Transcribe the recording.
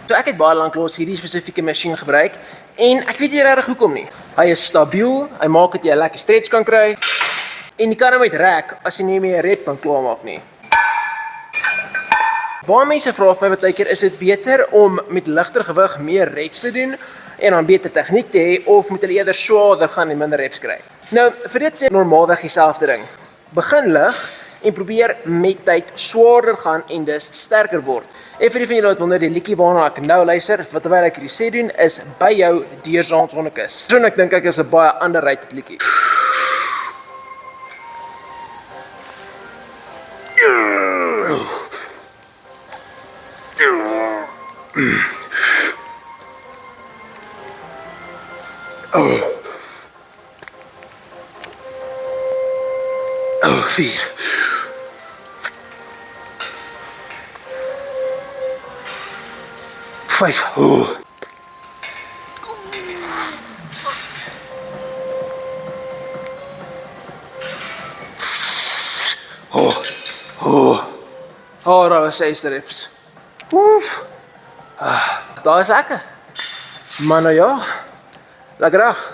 So ek het baie lanklaas hierdie spesifieke masjien gebruik en ek weet nie regtig hoekom nie. Hy is stabiel, hy maak dat jy 'n lekker stretch kan kry en jy kan hom uitrek as jy nie meer 'n rep kan klaarmaak nie. Baie mense vra vir my baie keer, is dit beter om met ligter gewig meer reps te doen en dan beter tegniek te hê of moet hulle eerder swaarder gaan en minder reps kry? Nou, vir dit sê normaalweg dieselfde ding. Begin lig en probeer met tyd swaarder gaan en dus sterker word. En vir die van julle wat wonder, die liedjie waarna ek nou luister, wat terwyl ek hierdie sê doen, is By jou deur Jean Sonnekus. So ek dink ek is 'n baie underrated liedjie. Oh, 4. Vijf. Oh. Oh, daar was 6 reps. Oef. Daar is ek. Maar nou ja, lekker dag.